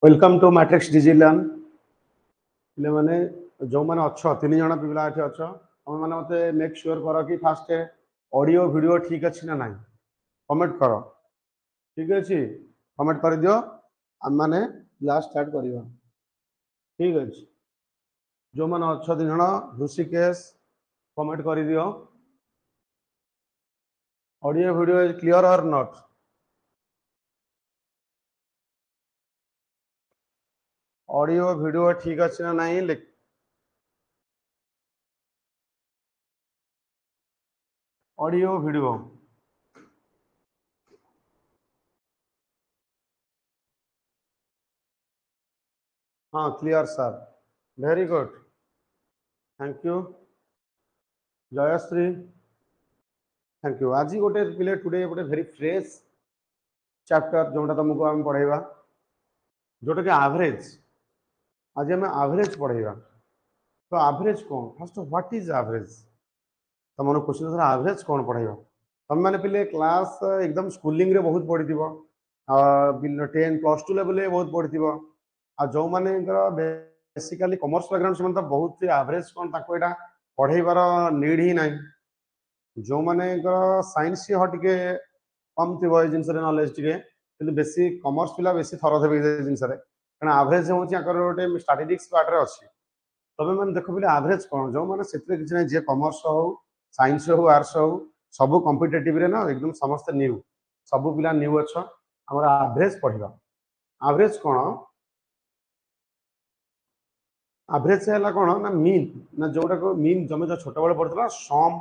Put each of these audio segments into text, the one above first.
Welcome to matrix digi learn पे मैंने जो मैंने अच्छ तीन जन पिला ये अच्छ तुम मैंने मत मेक श्योर कर कि फास्ट ऑडियो वीडियो ठीक अच्छी ना ना कमेंट कर ठीक अच्छे कमेंट कर दियो आम मैंने क्लास स्टार्ट करवा ठीक अच्छे जो मैंने अच्छ तीन जन ऋषिकेश कमेंट कर दियो ऑडियो वीडियो इज क्लियर और नॉट ऑडियो वीडियो ठीक अच्छे ना नहीं ऑडियो वीडियो हाँ clear sir very good thank you Jayashree thank you आज गोटे पिले टुडे गोटे वेरी फ्रेश चैप्टर जोटा तुमको आम पढ़ेगा जोटा कि एवरेज आज आम एवरेज पढ़ेगा तो एवरेज कौन फर्स्ट व्हाट इज एवरेज तुम क्वेश्चन सर एवरेज कौन पढ़ेगा तुम मैंने पिले क्लास एकदम स्कूलिंग रे बहुत पढ़ी 10 +2 लेवल बहुत पढ़ी आ जो मैंने बेसिकली कॉमर्स बैकग्राउंड से तो बहुत एवरेज कौन यहाँ पढ़ेबार नीड ही ना जो मैंने साइंस हाँ टे कम थी जिन नॉलेज टे कि बेसी कॉमर्स पिला बेसी थर थे जिनस कारण एवरेज हूँ गोटे स्टाटिस्टिक्स पार्ट अच्छी तबे मैंने देख पे एवरेज कौन जो मैंने किसी ना जी कॉमर्स हो साइंस हो आर्ट्स हो सब कॉम्पिटिटिव रे ना एकदम समस्त न्यू सब पिला न्यू अच्छा आम एवरेज पढ़ा एवरेज कौन एवरेज है कौन ना मीन ना जोटा को मीन जमे जो छोट बड़े पढ़ता सम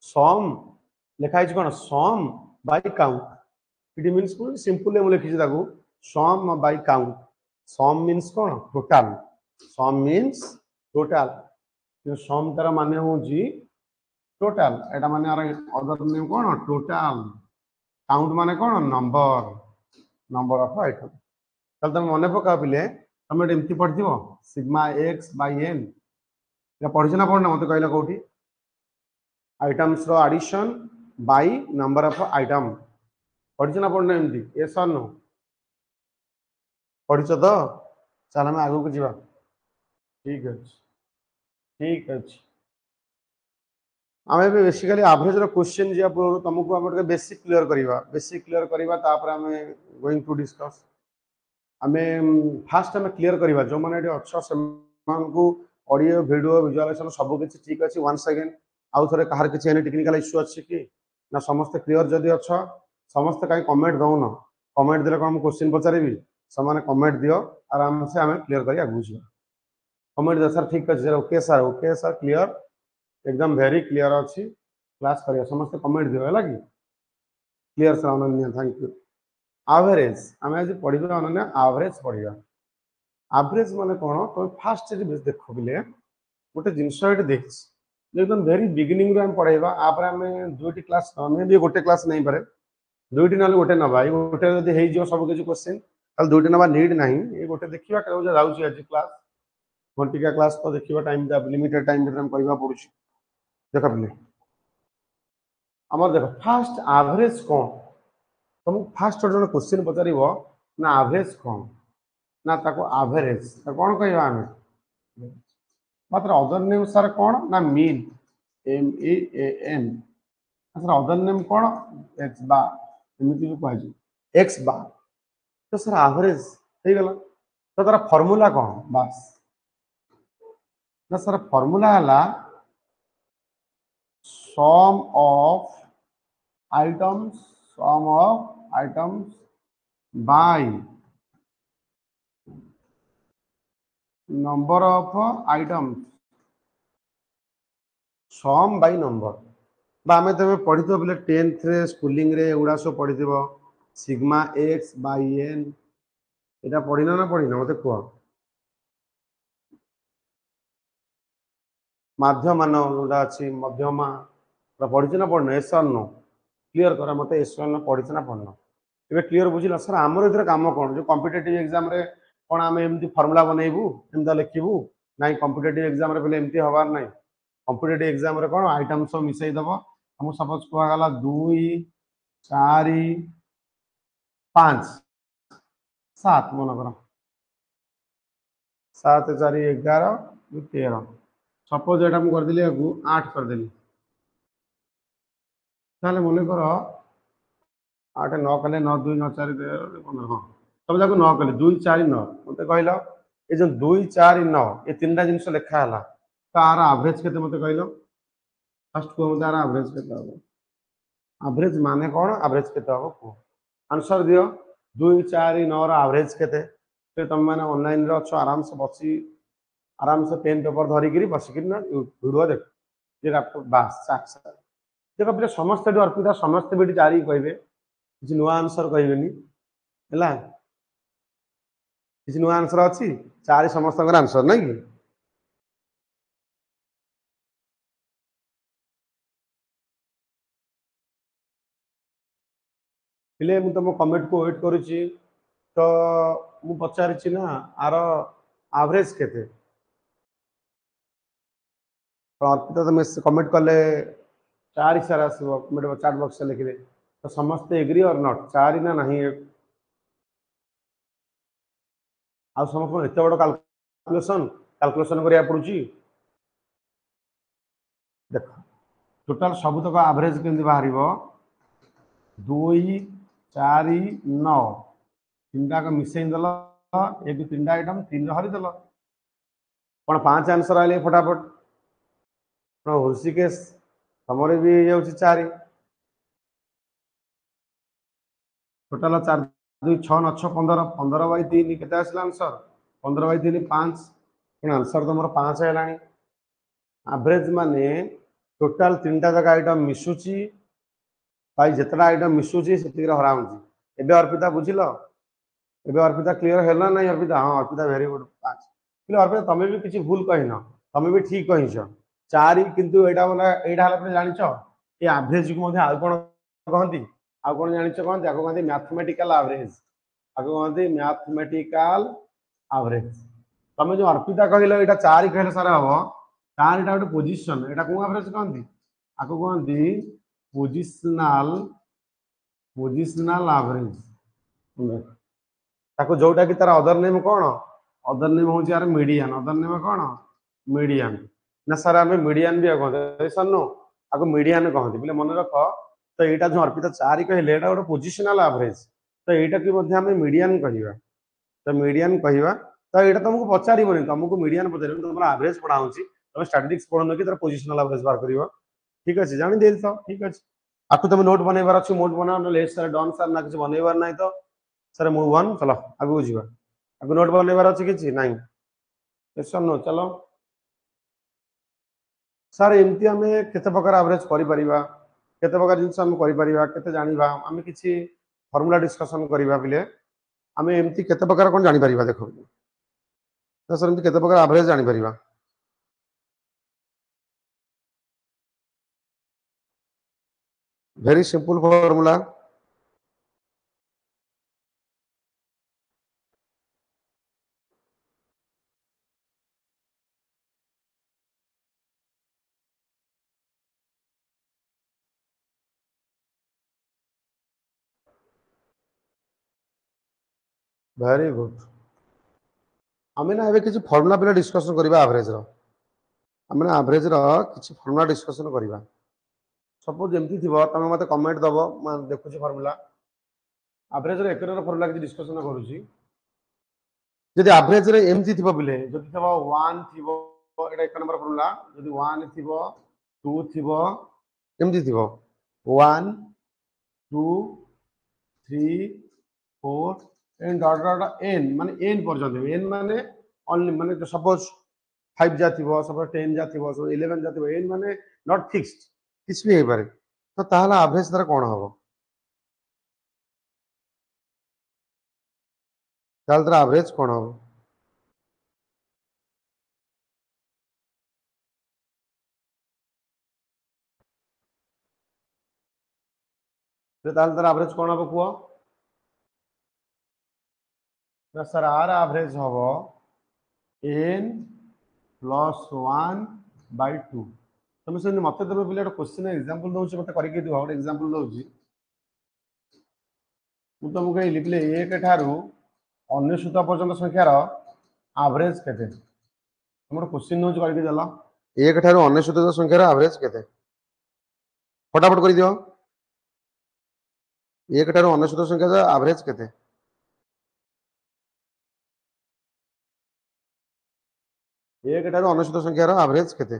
सम लिखाई कौन सम बाय काउंट इट मीन्स कौन सिंपल मुझे लिखी सम बाय काउंट सम मीन्स कौन टोटाल सम मीन्स टोटाल सम तार माने हूँ टोटाल एटा माने अदर नेम कौन टोटाल काउंट माने कौन नंबर नंबर ऑफ आइटम तब तुम मन पका पिले तुम एमती पढ़ सिग्मा एक्स बाय एन पढ़ी ना पढ़ना मत कहला कौटी आइटम्स रो addition by number of item पढ़ी ना पढ़ना एमती ए सर नो पढ़ी तो चल आम आगू को जीवा ठीक अच्छे ठीक अच्छे आम बेसिकली एवरेज क्वेश्चन जा पूर्व तुमको आम बेसिक क्लीयर करवा आम गोइंग टू डिस्कस आम फास्ट आम क्लीयर करवा जो मैंने अच्छा से ऑडियो वीडियो विजुअलाइजेशन सब किसी ठीक अच्छे वन सेकेंड आउ थे कहार किसी टेक्निकल इश्यू अच्छी कि ना समस्त क्लीयर जदि अच्छा समस्त कहीं कमेंट दौन कमेंट देले कौन क्वेश्चन पचारि से कमेंट दियो आराम से आम क्लीयर कर आगू जा कमेंट दे सर ठीक अच्छे ओके सर क्लीयर एकदम वेरी क्लीयर अच्छी क्लास करिया समस्त कमेंट दियो है कि clear sir Ananya thank you average आम आज पढ़ा अनन्या एवरेज पढ़ा एवरेज माने कौन तुम फास्ट देख पे गोटे जिनस देख एकदम वेरी बिगिनिंग आम पढ़ेगा आप दुईट क्लास भी गोटे क्लास नहीं पारे दुईट ना गोटे नवा गोटे जब सब किसी क्वेश्चन दुईट नवा नीड ना ये गोटे देखा जाऊँगी आज क्लास घंटिका क्लास तो देखा टाइम लिमिटेड टाइम करवा पड़ू देख पे आम देख फास्ट एवरेज कौन तुमको फास्ट जो क्वेश्चन पचार ना एवरेज कौन ना एवरेज कौन कह आम मात्र अदर नेम सर कौन ना mean M E A N sir other name कौन एक्स बार एमती भी कह एक्स बार तो सर एवरेज हो गला तो तार फॉर्मूला कौन बास ना सर फॉर्मूला है sum of items by number of items sum by number आम तब पढ़ी पे 10th रे स्कूलिंग रे एगुड़ा सब पढ़ी सिग्मा एक्स बाय एन यहाँ पढ़ीना ना पढ़ीना मत कह माध्यमान जोटा अच्छी मध्यमा पढ़ी ना पढ़ना एस आर नो क्लीयर कर मत एस आर नो पढ़ी ना पढ़ना एबे क्लियर बुझिला सर हमर इधर काम कोन जो कॉम्पिटिटिव एग्जाम रे कोन आमे एमती फार्मूला बनेइबू एमदा लिखिबू नाही कॉम्पिटिटिव एग्जाम रे पहले एमती हवार नाही कॉम्पिटिटिव एग्जाम रे कोन आइटम सब मिसई दबो हम सपोज को गला 2 4 5 7 मन करो 7 4 11 13 सपोज एटा हम कर दिली आगु 8 कर दिली ताले मने करो 8 9 कले 9 2 9 4 15 हां सब जाको 9 कले 2 4 9 मते कहलो ए जो 2 4 9 ए तीनटा जिंस लेखा हला तार एवरेज केते मते कहलो फर्स्ट को तार एवरेज केते हो एवरेज माने कोन एवरेज केते हो को आंसर दियो 2 4 9 रो एवरेज केते तो तुम माने ऑनलाइन रे अच्छो आराम से पेन पेपर धरी गिरी बसी गिरी ना वीडियो देख जे लैपटॉप बास साक्स देखो पिले समस्त अर्पिता समस्त बेटी चारी कहबे किसी नुआ आंसर कहबेनी हला किसी नुआ आंसर अछि चारि समस्त आंसर नै कि पिले मु तुम कमेंट को वेट करूची तो मु पचारिची ना आर एवरेज केते तो अर्पिता तुम कमेंट कले चारि सारा आसबो कमेंट चैट बॉक्स में लिखिले तो समस्त एग्री और नॉट चारि ना नहीं आ समस्त एते बड़ कैलकुलेशन करिया पड़ुची देख टोटल सब तक एवरेज केमि बाहरिबो 2 4 9 तीनटा को मिसई दल एक तीनटा आइटम तीन हरि दल कौन 5 आंसर आइले फटाफट हृषिकेश तुमर भी जाऊँ 4 टोटाल 4 2 6 9 6 15 15 बाई 3 केते आसला आंसर 15 बाई 3 5 कौन आंसर तुमर 5 है एवरेज माने टोटाल तीनटा जगह आइटम मिसुची भाई जितना आइटम मिसुची से हराऊँगी एबे अर्पिता बुझिल एबे अर्पिता क्लियर है ना नहीं अर्पिता हाँ अर्पिता वेरी गुड 5 बोले अर्पिता तमें भी किसी भूल कहन तमें भी ठीक कहीच 4 किंतु एटा बोला एटा हला पे जानिछ ए एवरेज को मध्ये आउ कोन कहंती आउ कोन जानिछ कहंती आको कहंती मैथमेटिकल एवरेज आको कहंती मैथमेटिकल एवरेज तमें जो अर्पिता कहलो एटा 4 कहले सारा हबो तार एटा गोटे पोजीशन एटा को एवरेज कहंती आको कहंती पोजिशनल एवरेज ताको जोटा कि तार अदर नेम कोन अदर नेम हो यार मीडियन अदर नेम कोन मीडियन ना सर आमे मीडियन भी कहते सर नो आको मीडियन कहते बोले मन रख तो एटा जो अर्पिता 4 कहले एटा गोटे पोजिशनल एवरेज तो एटा कि मध्ये आमे मीडियन कहिबा तो मीडियन कहिबा तो एटा तुमको पचारिबोनी तुमको मीडियन पचारिबो तुमरा एवरेज पढाउची तुम स्टैटिस्टिक्स पढनो कि तार पोजिशनल एवरेज बार करिवो ठीक अछि जानि देल तो ठीक अछि आको तुम नोट बनैबार अछि नोट बनाओ न लेस सर डन सर ना किछ बनैबार नाही तो सर मूव वन चलो आगु जीवा आगु नोट बनैबार अछि किछि नाही क्वेश्चन नो चलो सर एमती आमे केते प्रकार एवरेज करि परिबा केते प्रकार जिंस हम करि परिबा केते जानिबा आमे किछि फार्मूला डिस्कशन करिबा बिले आमे एमती केते प्रकार कोन जानि परिबा देखो तो सर एमती केते प्रकार एवरेज जानि परिबा very simple formula very good आमे ना एबे किछि फार्मूला बिले डिस्कशन करिबा एवरेज रो आमे ना एवरेज रो किछि फार्मूला डिस्कशन करिबा सपोज एमती थिबो तमे मते कमेंट दबो म देखुछि फार्मूला एवरेज रो एकरो फार्मूला किछि डिस्कशन करूछि जदि एवरेज रे एमती थिबो बिले जदि थिबो 1 थिबो एटा एक नंबर फार्मूला जदि 1 थिबो 2 थिबो एमती थिबो 1 2 3 4 एंड डॉट डॉट एन माने एन पर्यंत एन माने ओनली माने सपोज 5 जा थिबो सपोज 10 जा थिबो सपोज 11 जा थिबो एन माने नॉट फिक्स्ड किछ भी हे पारे तो ताहला एवरेज तार कोन हबो ताहला तार एवरेज कोन हबो तो ताहला तार एवरेज कोन हबो कुओ ना सर आर एवरेज हम n प्लस 1/2 तुम से मत देव पे क्वेश्चन एग्जांपल दउछ मत करके दियो गोटे एग्जांपल दउछि मु तुमको कहली पे 1 ठारू 99 पर्यंत संख्यार एवरेज केते तुम क्वेश्चन दउछ करके देला 1 ठारू 99 संख्यार एवरेज केते फटाफट कर दियो 1 ठारू 99 संख्यार एवरेज केते 1 ठारू 99 संख्यार एवरेज केते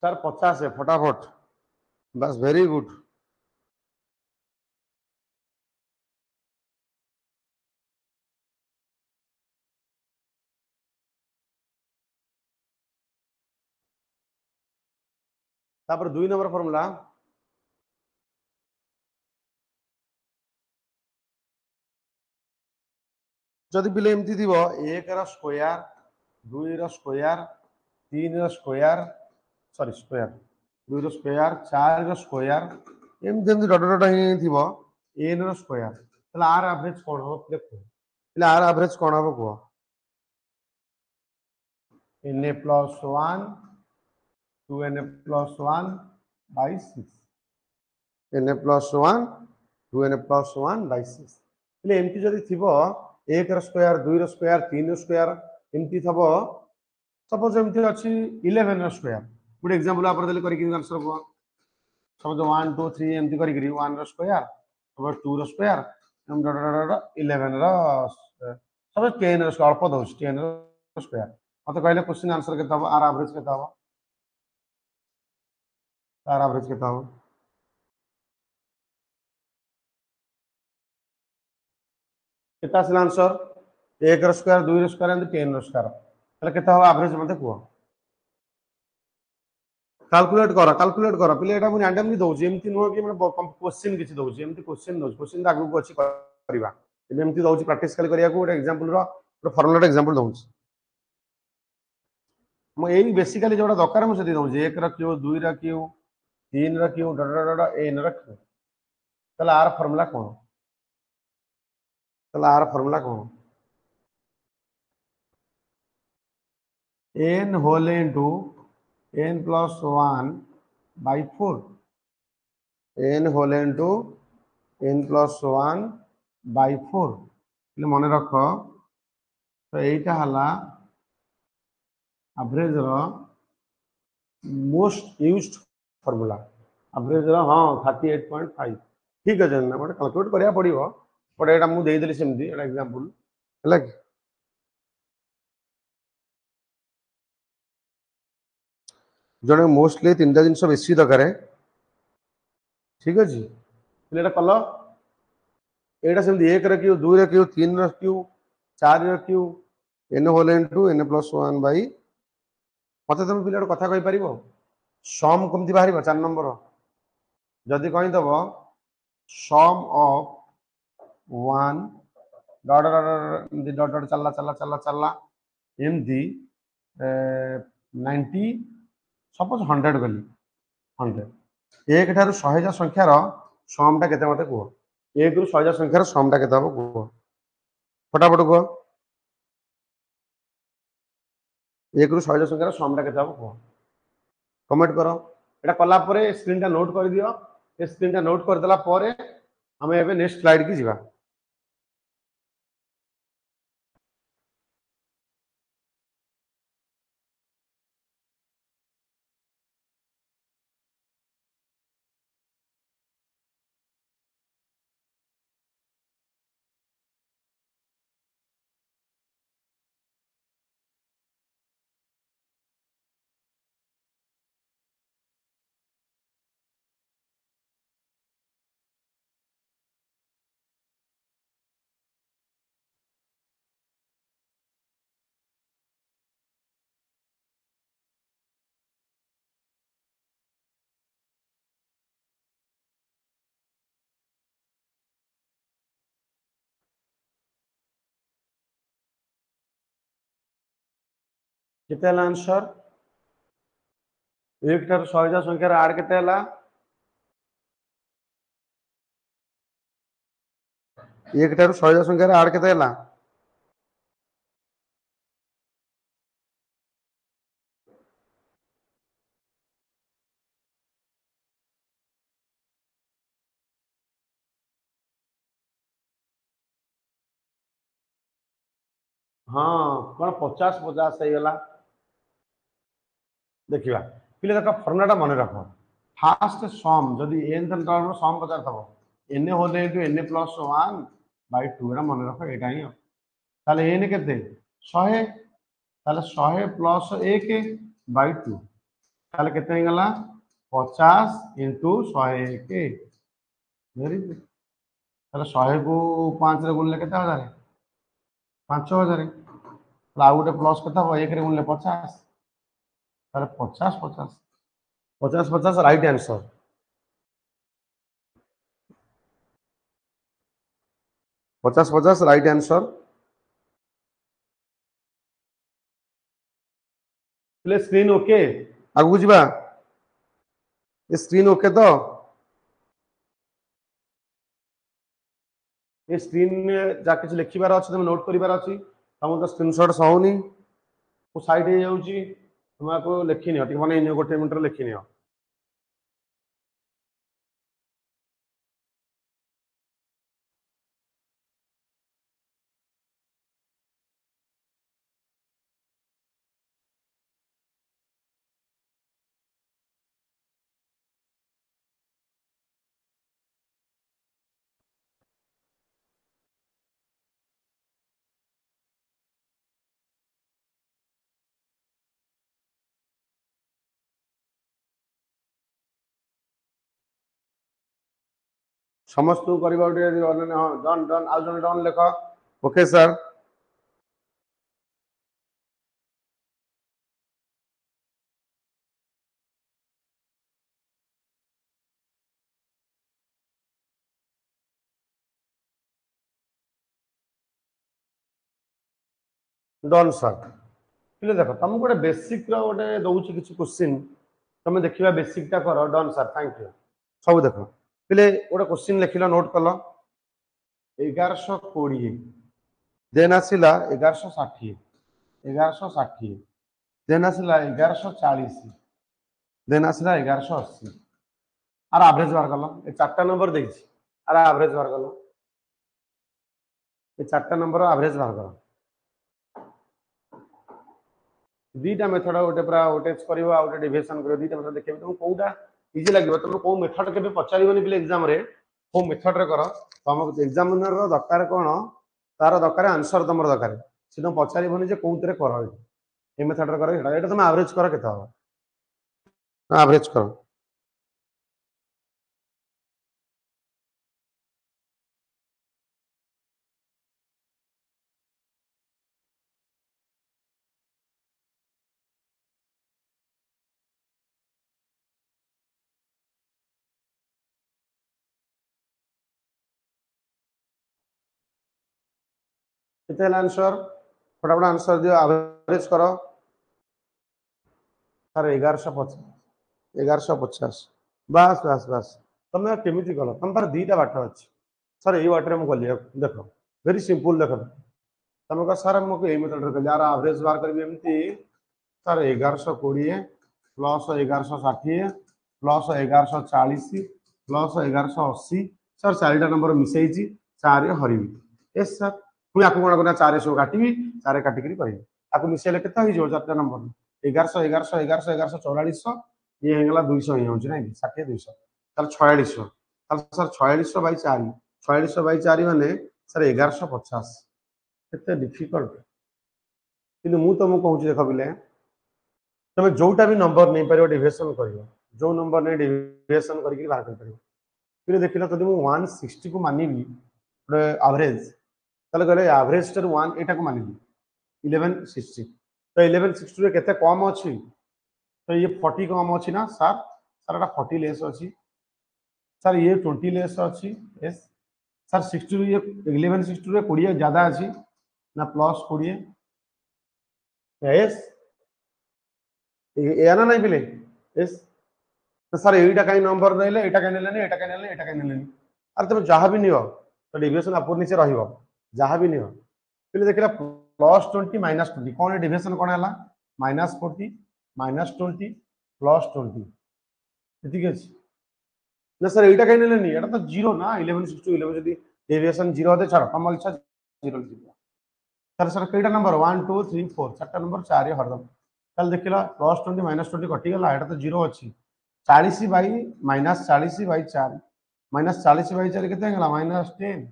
सर 50 है फटाफट बस वेरी गुड तापर 2 नंबर फार्मूला जदि पिले एमती थी 1 रा स्क्वायर 2 रा स्क्वायर 3 रा स्क्वायर सॉरी स्क्वायर 2 रा स्क्वायर 4 रा स्क्वायर एमती एमती डट डट ही थी n रा स्क्वायर तले आर एवरेज कोन हो देखो तले आर एवरेज कोन हो को na plus 1 2na plus 1 by 6 na plus 1 2na plus 1 by 6 तले एमती जदि थिबो 1 रा स्क्वायर 2 रा स्क्वायर 3 रा स्क्वायर एमती थबो सपोज एमती अछि 11 रा स्क्वायर गुड एग्जांपल आप देले करि आंसर को सपोज 1 2 3 एमती करि 1 रा स्क्वायर सपोज 2 रा स्क्वायर एम डट डट डट 11 रा सपोज 10 रा स्क्वायर अल्प दउछ 10 रा स्क्वायर मत कहले क्वेश्चन आंसर केता हो आर एवरेज केता हो आर एवरेज केता हो केता आसिल आंसर 1 रा स्क्वायर 2 रा स्क्वायर एंड 10 रा स्क्वायर तले केता हो एवरेज मते को कैलकुलेट कर पिले एटा मु रैंडमली दउछि एमती नुह कि माने क्वेश्चन किछि दउछि एमती क्वेश्चन दउछि क्वेश्चन आगु को अछि करबा एमती दउछि प्रैक्टिस खाली करिया को ଗୋଟେ एग्जांपल रो ଗୋଟେ फॉर्मूला एग्जांपल दउछि मु एई बेसिकली जोटा दरकार मु सेति दउछि 1 रा क्यू 2 रा क्यू 3 रा क्यू डट डट डट n रा क्यू तले आर फार्मूला कोन तले आर फार्मूला कोन n whole into n plus 1 by 4 n whole into n plus 1 by 4 એટલે মনে রাখ তো এইটা হলা एवरेज रो मोस्ट यूज्ड फार्मूला एवरेज रो हां 38.5 ठीक है जन मते कैलकुलेट करिया पड़िबो बट एटा मु देई देली सेमती एटा एग्जांपल हला कि जने मोस्टली तीनटा जिंस बेसी दरकार ठीक अछि एटा कलो एटा सेमती 1 रा क्यू 2 रा क्यू 3 रा क्यू 4 रा क्यू n whole into n plus 1 by मते तुम पिले कथा कहि परिबो सम कमती बाहरिबो 4 नंबर जदि कहि दबो sum of 1 dot dot dot dot चलला चलला चलला चलला एमदी 90 सपोज 100 गली 100 एक ठारू 100 जा संख्यार समटा केते मते कुह एक रु 100 जा संख्यार समटा केते हबो कुह फटाफट कुह एक रु 100 जा संख्यार समटा केते हबो कुह कमेंट करो एटा कला परे स्क्रीन टा नोट कर दियो ए स्क्रीन टा नोट कर देला परे हमें एबे नेक्स्ट स्लाइड की जिबा केते हला आंसर एक ठारू 100 जा संख्यार आर केते हला एक ठारू 100 संख्या रे आड़ केते हला हाँ कौन 50 50 सही गला देखिबा पिले देखा फर्मुलाटा मन रख फास्ट सम जदि n टर्म सम पचार थबो n whole into n plus 1 by 2 एटा मन रख एटा ही ताले n केते 100 ताले 100 प्लस 1 बाय 2 ताले केते हो गला 50 इंटू 101 वेरी गुड ताले 100 को 5 रे गुणले केते हजार 5000 आउ गोटे प्लस केते हो 1 रे गुणले 50 ताले 50 50 50 50 right answer 50 50 right answer play screen okay आगु जीवा ये स्क्रीन ओके तो ये स्क्रीन में जा किछ लिखिबार अछि तुम नोट करिबार अछि हम तो स्क्रीनशॉट सौनी को साइड हे जाउची तुम को लिखिनियो टिक माने इन गोटे मिनिट लिखिनियो समस्त को करबा उठे हां डन डन आ जन डन लिख ओके सर डन सर पिले देखो तुमको गोटे बेसिक रो गोटे दउची किछ क्वेश्चन तुम देखिबा बेसिक टा करो डन सर थैंक यू सब देखो पिले गोटे क्वेश्चन लिखिलो नोट कलो 1120 देन आसिला 1160 1160 देन आसिला 1140 देन आसिला 1180 आर एवरेज बार कलो ए चारटा नंबर देछि आर एवरेज बार कलो ए चारटा नंबर एवरेज बार करो दीटा मेथड गोटे पूरा ओटेच करिवो आ गोटे डिविजन करिवो दीटा मेथड देखिबो तुम कोउटा इजी लागिवो तुम को मेथड केबे पचारिबोनी पिले एग्जाम रे को मेथड रे करो तुम एग्जामिनर रो दरकार कोन तार दरकार आंसर तुमर दरकार से तुम पचारिबोनी जे कोउतरे करो ए मेथड रे करो एटा तुम एवरेज करो केता हो एवरेज करो केते आंसर फटाफट आंसर दियो एवरेज करो सर 1150 1150 बस बस बस तुम केमिति कल तुम पर दीटा बाट अछि सर ये वाटर में कलिया देखो वेरी सिंपल देखो तुम कह सर हमको ए मेथड रे कलिया यार एवरेज बार करबी एमती sir 1120 plus 1160 plus 1140 plus 1180 sir चारिटा नंबर मिसैची चार हरिबी यस सर पुणी आपको कोन करना चार सब काटिबी चार काटी करी करबी आपको मिसैले केते होई जो चारटा नंबर 1100 1100 1100 1100 ये हेगला 200 ही होची नै 60 200 तार 4600 तार सर 4600 बाई 4 4600 बाई 4 माने सर 1150 केते डिफिकल्ट कि मु तुमको कहूची देख पिले तुम जोटा भी नंबर नहीं पार डिविएशन कर जो नंबर नहीं डिविएशन करके बाहर कर फिर देख लो जब 160 को मानिबी गोटे एवरेज ताले कहले एवरेज टर 1 एटा को मानिबी 1160 तो 1160 रे केते कम अछि तो ये 40 कम अछि ना सर सर एटा 40 लेस अछि सर ये 20 लेस अछि यस सर 60 ये 1160 रे 20 ज्यादा अछि ना प्लस 20 यस या ना नहीं पिले यस तो सर एटा कहीं नंबर देले एटा कहीं नेलेनी एटा कहीं नेलेनी एटा कहीं नेलेनी अरे तुम जहां भी नियो तो डेविएशन अपर नीचे रहिबो जहाँ भी नियो पहले देखला +20 -20 कौन डेविएशन कौन है -40 -20 +20 ठीक है ना सर एटा कहीं नहीं एटा तो 0 ना 1162 11 यदि डेविएशन 0 होते छाड़ हम इच्छा 0 सर सर कईटा नंबर 1 2 3 4 चारटा नंबर 4 हरदम चल देखिला +20 -20 कटिगला एटा तो 0 अच्छी 40 बाई -40 बाई 4 -40 बाई 4 केते गला -10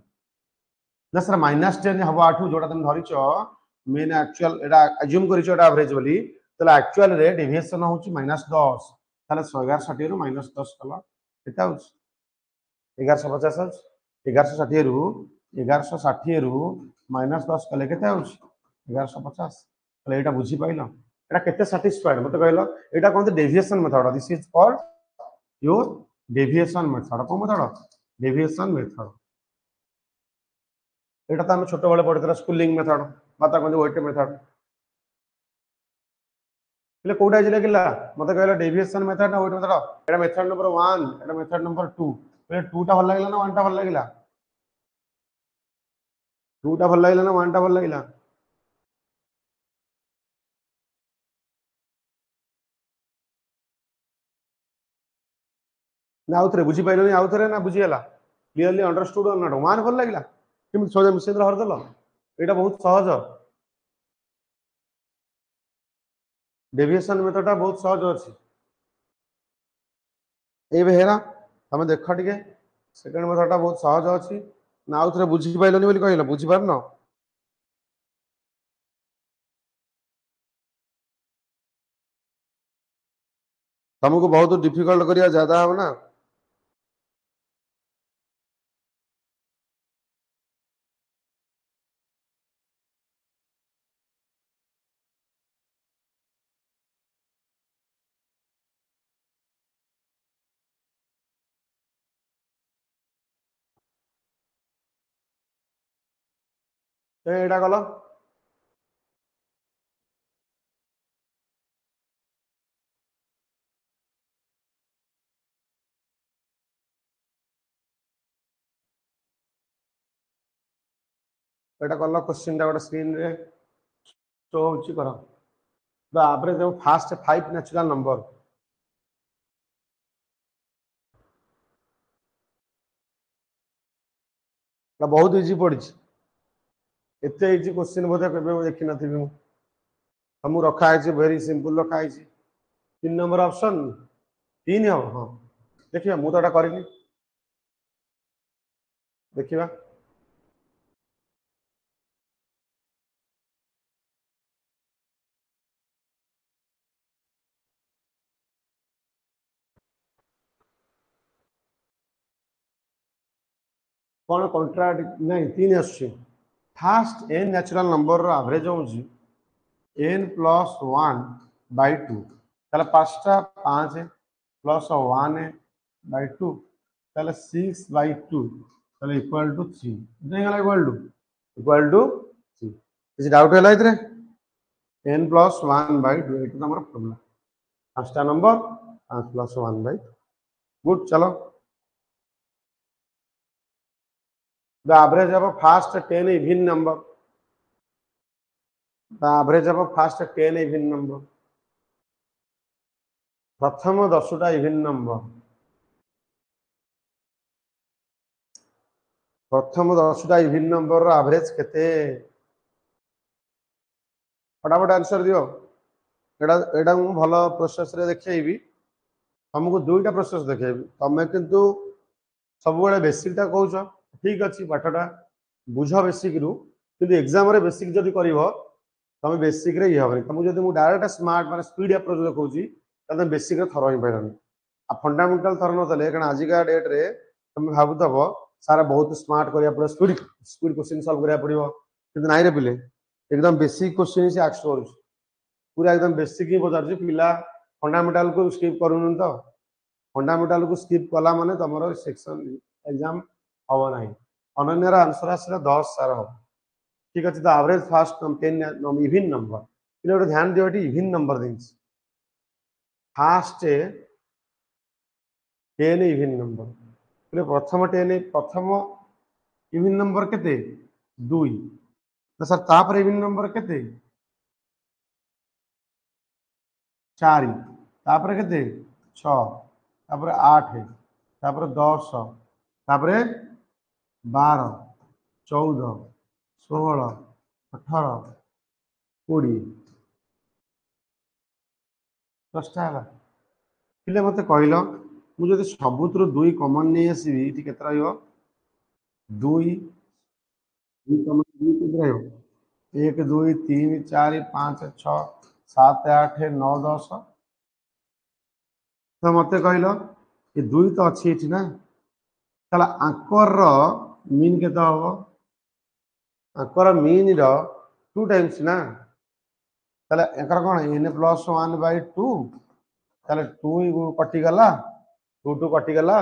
ना सर -10 हबो आठू जोटा तुम धरिचो मेन एक्चुअल एटा अज्यूम करिचो एटा एवरेज बोली तले एक्चुअल रे डेविएशन होची -10 ताले 1160 रु -10 कला केता होची 1150 1160 रु 1160 रु -10 कले केते होची 1150 तले एटा बुझी पाइलो एटा केते सैटिस्फाइड मते कहलो एटा कोन deviation method this is called your deviation method को मेथड डेविएशन मेथड एटा तो हम छोट बेले पढ़ितला स्कूलिंग मेथड माता कोन वेट मेथड એટલે કોડા જ લાગિલા મતે कहला डेविएशन मेथड ना वेट मेथड एटा मेथड नंबर 1 एटा मेथड नंबर 2 એટલે 2 टा भल लागिला ना 1 टा भल लागिला 2 टा भल लागिला ना 1 टा भल लागिला ना आउथरे बुझी पाइलोनी आउथरे ना बुझियला क्लियरली अंडरस्टूड और नॉट 1 भल लागिला किम सोजा मिसेंद्र हरदल एटा बहुत सहज डेविएशन मेथड टा बहुत सहज अछि ए बेहेरा हम देख टिके सेकंड मेथड टा बहुत सहज अछि ना आउथरे बुझी पाइलोनी बोली कहलो बुझी पारनो तुमको बहुत डिफिकल्ट करिया ज्यादा हो ना एटा कल एटा कल क्वेश्चन टा गोटे स्क्रीन रे शो होची करो the average of first 5 natural number बहुत इजी पड़ी एते इजी क्वेश्चन बोधे केबे देखि नथिबी मु हम रखा है वेरी सिंपल रखा है 3 नंबर ऑप्शन 3 हो हां देखिए मु तो एटा करिनी देखिबा कौन कॉन्ट्राक्ट नहीं 3 आछी फर्स्ट n नेचुरल नंबर रो एवरेज होची n प्लस 1 बाय 2 ताले पांचटा 5 प्लस 1 बाय 2 ताले 6 बाय 2 ताले इक्वल टू 3 देगला इक्वल टू 3 किसी डाउट है इतरे n प्लस 1 बाय 2 एटा हमर फॉर्मूला पांचटा नंबर 5 प्लस 1 बाय 2 गुड चलो the average of a first 10 even number the average of a first 10 even number प्रथम 10टा इवन नंबर प्रथम 10टा इवन नंबर रो एवरेज केते फटाफट आंसर दियो एडा एडा मु भलो प्रोसेस रे देखैबी हमको दुईटा प्रोसेस देखैबी तमे किंतु सब बेले बेसिक टा कहउछ ठीक अछि पाठटा बुझ बेसिक रु किंतु एग्जाम रे बेसिक जदी करिवो तमे बेसिक रे ही हबनी तमे जदी मु डायरेक्ट स्मार्ट माने स्पीड अप्रोच देखौची तमे बेसिक रे थरो ही पाइरानी आ फंडामेंटल थरो न तले कारण आज का डेट रे तमे भाबुतबो सारा बहुत स्मार्ट करिया पड़े स्पीड स्पीड क्वेश्चन सॉल्व करिया पड़िबो किंतु नाइ रे पिले एकदम बेसिक क्वेश्चन से आक्स करू पूरा एकदम बेसिक ही बजार जी पिला फंडामेंटल को स्किप करूनु तो फंडामेंटल को स्किप कला माने तमरो सेक्शन एग्जाम हबो नाही अनन्यर आंसर आसला 10 सार हो ठीक अछि the average first 10 even number इले ओटे ध्यान दियो एटी इवन नंबर देंछ फर्स्ट 10 इवन नंबर इले प्रथम 10 प्रथम इवन नंबर केते 2 तो सर तापर इवन नंबर केते 4 तापर केते 6 तापर 8 तापर 10 तापर 12 14 16 18 20 10टा है पिले मते कहलो मुझे सबुतर 2 कॉमन नहीं आसबि ये केते रहियो 2 2 कॉमन 2 केते रहियो 1 2 3 4 5 6 7 8 9 10 तो मते कहलो ये 2 तो अच्छी एठी ना ताला आंकर रो मीन केते हबो आंकर मीन रो 2 टाइम्स ना ताले एकर कोन n + 1/2 ताले 2 कटि गला 2 2 कटि गला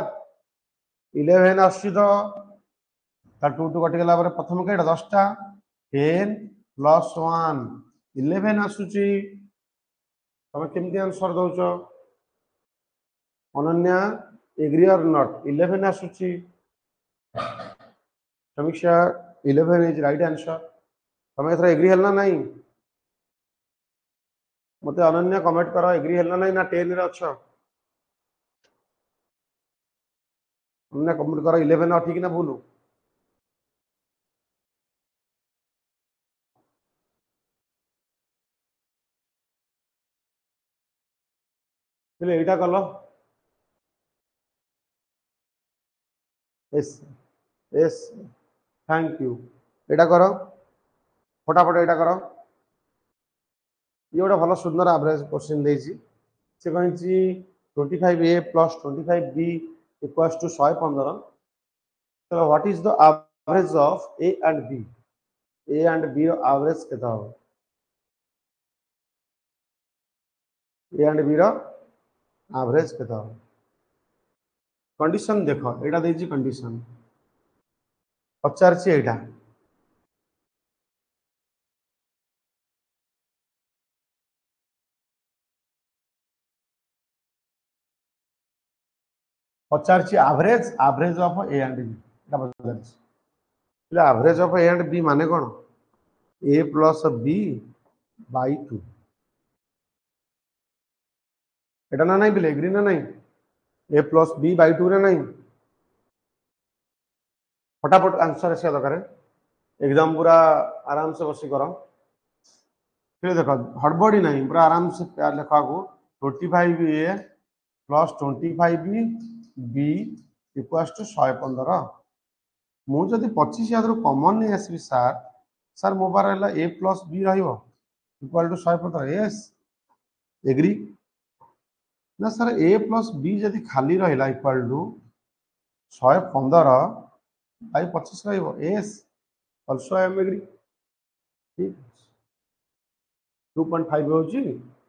11 आसी तो 2 2 कटि गला प्रथम केटा 10टा 10 + 1 11 आसुची तमे केमती आंसर दउछ अनन्या एग्री और नॉट 11 आसुची समीक्षा 11 इज राइट आंसर तमे एथरा एग्री हल ना नहीं मते अनन्या कमेंट करो एग्री हल ना नहीं ना 10 रे अच्छा अनन्या कमेंट करो 11 ठीक ना भूल पहले एटा कलो यस यस थैंक यू एटा करो फटाफट एटा करो ये गोटे भल सुंदर एवरेज क्वेश्चन देछि से कहिछि 25a + 25b = 115 so what is the average of a and b रो एवरेज केता हो a and b रो एवरेज केता हो कंडीशन देखो एटा देछि कंडीशन पचारछि एटा पचारछि average average of A and B एटा पचारछि ले average of A and B माने कोन a + b / 2 एटा ना नहीं बिले एग्री ना नहीं a + b / 2 रे नहीं फटाफट आंसर से दरकार एग्जाम पूरा आराम से बसी करो फिर देखो हड़बड़ी नहीं पूरा आराम से लिखा को 25a + 25b = 115 मु जदि 25 यादरो कॉमन नहीं आसबि सर सर मो बार हला a + b रहिबो = 115 यस एग्री ना सर a + b जदि खाली रहिला = 115/25 रहिबो yes also I am agree ठीक 2.5 होची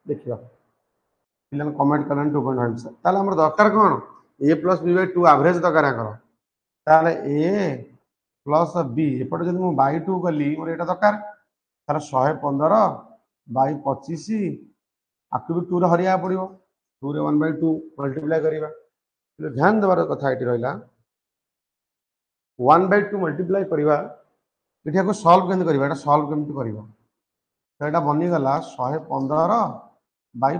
देखियो पिलन कमेंट करन 2.5 सर ताले हमर दरकार कोन a + b / 2 एवरेज दरकार करो ताले a + b एपटे जदि मु / 2 गली मोर एटा दरकार तार 115/25 आकु भी 2 रे हरिया पड़िबो 2 रे 1/2 मल्टीप्लाई करिबा ध्यान देबार कथा एटी रहिला 1/2 मल्टीप्लाई करिबा एठी को सॉल्व केन करिबा एटा सॉल्व केमति करिबा तो एटा बनी गला 115/50 बाई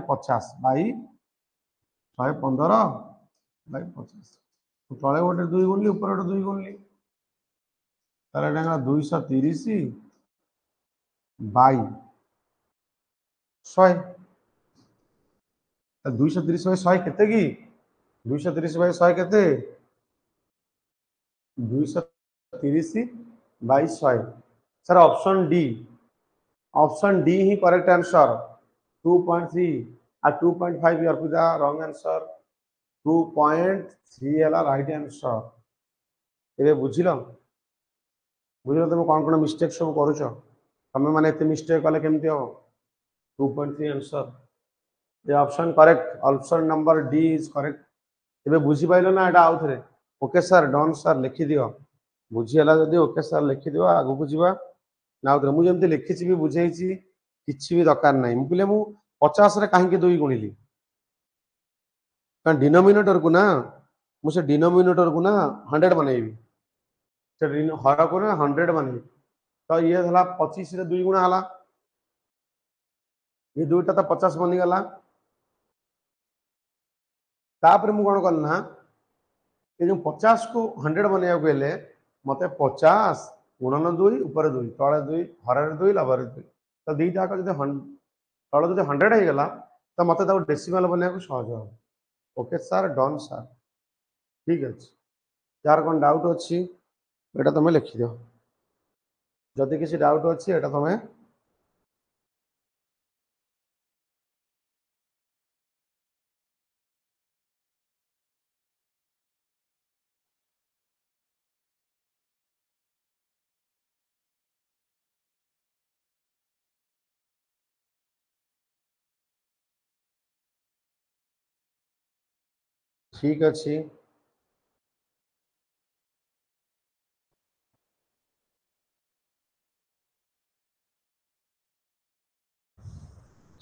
115/50 तळे गोटे 2 गुणली ऊपर गोटे 2 गुणली ताले एटा 230 बाई 100 230/100 केते की 230/100 केते 230/100 सर ऑप्शन डी ही करेक्ट आंसर 2.3 आ 2.5 your to the wrong answer 2.3 हला राइट आंसर एबे बुझिलो तुम कौन मिस्टेक सब करूछ तमे माने एते मिस्टेक कले केमती हो 2.3 आंसर ये option correct option number D is correct एबे बुझी पाइलो ना एटा आउथरे ओके सर डन सर लिखि दियो बुझी हला जदी ओके सर लिखि दियो आगु बुझीबा ना आउथरे मु जेमती लिखिछि भी बुझेइछि किछि भी दरकार नाही मु कहले मु 50 रे काहे के 2 गुणिली का डिनोमिनेटर को ना मु से डिनोमिनेटर को ना 100 बनेइबी से हर को 100 बने तो ये हला 25 रे 2 गुणा हला ये दुईटा तो 50 बनीगला तापर मु कौन कल ना ये जो 50 को 100 बनैया गले मत 50 गुणन 2 ऊपर 2 तले 2 हर 2 लभर 2 तो दीटा जो तल जो 100 हो गला तो मत डेसिमल बनैया सहज हो ओके सर डन सर ठीक अच्छे यार कौन डाउट अच्छी एटा तुम लिखिद जदि किसी डाउट अच्छी एटा तुम ठीक अच्छी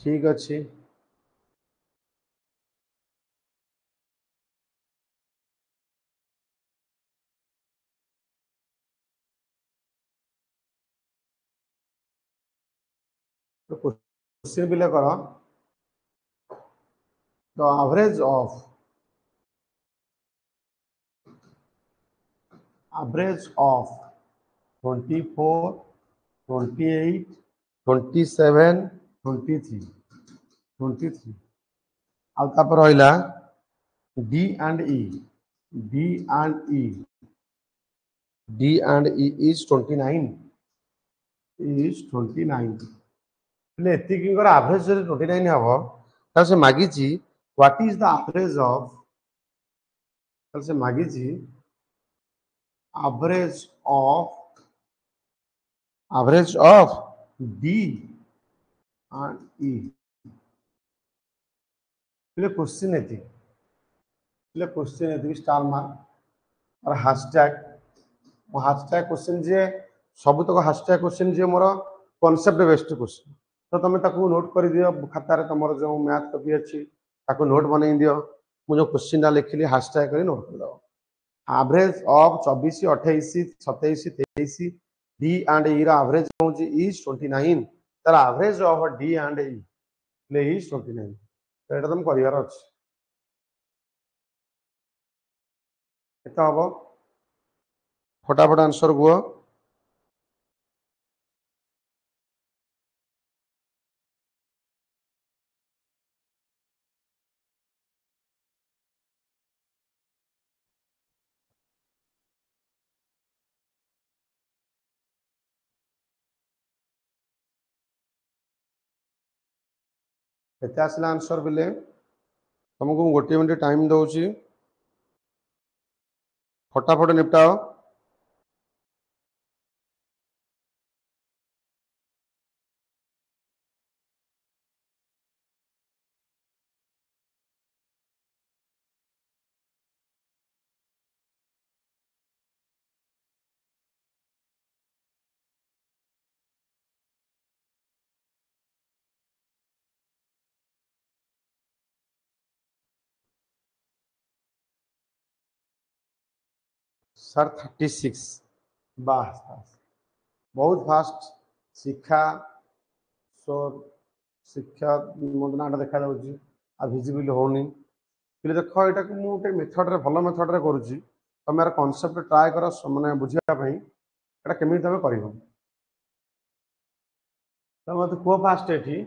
ठीक अच्छी तो क्वेश्चन बिले करो द average of 24 28 27 23 23 ଆଉ ତାପରେ ରହିଲା D and E D and E D and E is 29 is 29 એટલે ଏତିକିଙ୍କର ଆଭରେଜ ଯଦି 29 ହବ ତାହେଲେ ସେ ମାଗିଛି what is the average of ତାହେଲେ ସେ ମାଗିଛି average of D and E એટલે क्वेश्चन एति स्टार मार्क और हैशटैग क्वेश्चन जे सब तक हैशटैग क्वेश्चन जे मोर कॉन्सेप्ट बेस्ड क्वेश्चन तो तुम ताकू नोट कर दियो खातार तुम जो मैथ कॉपी अच्छी ताकू नोट बनै दियो मु जो क्वेश्चन लिखिली हैशटैग कर नोट कर दो एवरेज ऑफ 24 28 27 23 डी एंड ई रा एवरेज होची इज 29 तार एवरेज ऑफ डी एंड ई ले इज 29 तो एटा तुम करियार अछि केता हबो फटाफट आंसर गुओ केते आसला आंसर बिले तुमको गोटे मिनट टाइम दउची फटाफट निपटाओ सर 36 बस बहुत फास्ट शिक्षा सोर शिक्षा मोदनाटा देखा जाउची आ विजिबल होनी पिले देख एटा को मु मेथड रे भलो मेथड रे करूची तुम यार कांसेप्ट ट्राई कर माने बुझिया पई एटा केमि तबे करिवो तो मत को फास्ट एठी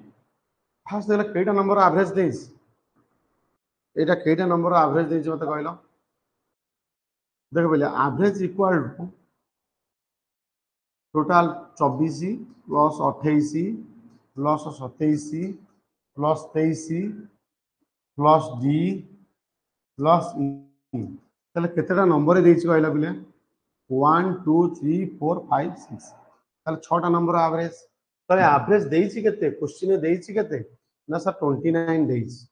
फास्ट देले केटा नंबर एवरेज देइस एटा केटा नंबर एवरेज देइस मते कहलो देख बोले average equal to total 24 plus 28 plus 27 plus 23 plus D plus E ताले केतेटा नंबर देइछ कहला बिले 1 2 3 4 5 6 ताले 6टा नंबर एवरेज ताले एवरेज देइछ केते क्वेश्चन देइछ केते ना सर 29 देइछ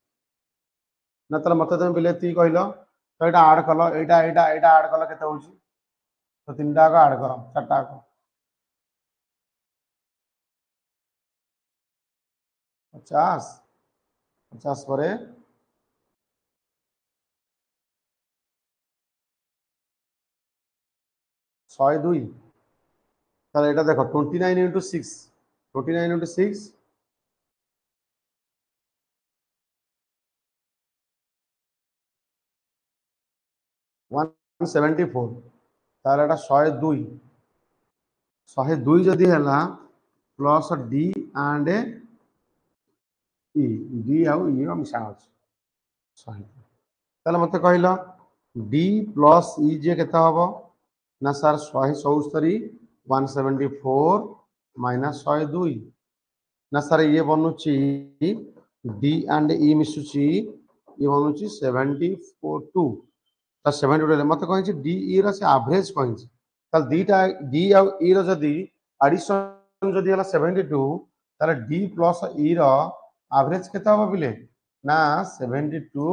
ना ताले मते तुम बिले ती कहलो तो एटा ऐड कलो एटा ऐड कलो केते होउची तो तीनटा को ऐड करो चारटा को 50 50 पर 102 তাহলে এটা দেখো 29 ইন্টু 6 29 ইন্টু 6 174 তাহলে এটা 102 যদি ହେଲା plus D and E D ଆଉ ଇ ର ମିଶାଣ ଅଛି 100 ତାହେଲେ ମୋତେ କହିଲ ଡି ପ୍ଲସ୍ ଇ ଯେ କେତେ ହବ ନା ସାର୍ 174 174 ମାଇନସ୍ 102 ନା ସାର୍ ଇଏ ବନୁଛି ଡି ଆଣ୍ଡ ଇ ମିଶୁଛି ଇଏ ବନୁଛି 72 ତା 72 ହେଲେ ମୋତେ କହିଛି ଡି ଇ ର ସେ ଆଭରେଜ କହିଛି ତାହେଲେ ଦିଟା ଡି ଆଉ ଇ ର ଯଦି ଆଡିସନ ଯଦି ହେଲା 72 ତାହେଲେ ଡି ପ୍ଲସ୍ ଇ ର ଆଭରେଜ କେତେ ହବ ପିଲେ ନା 72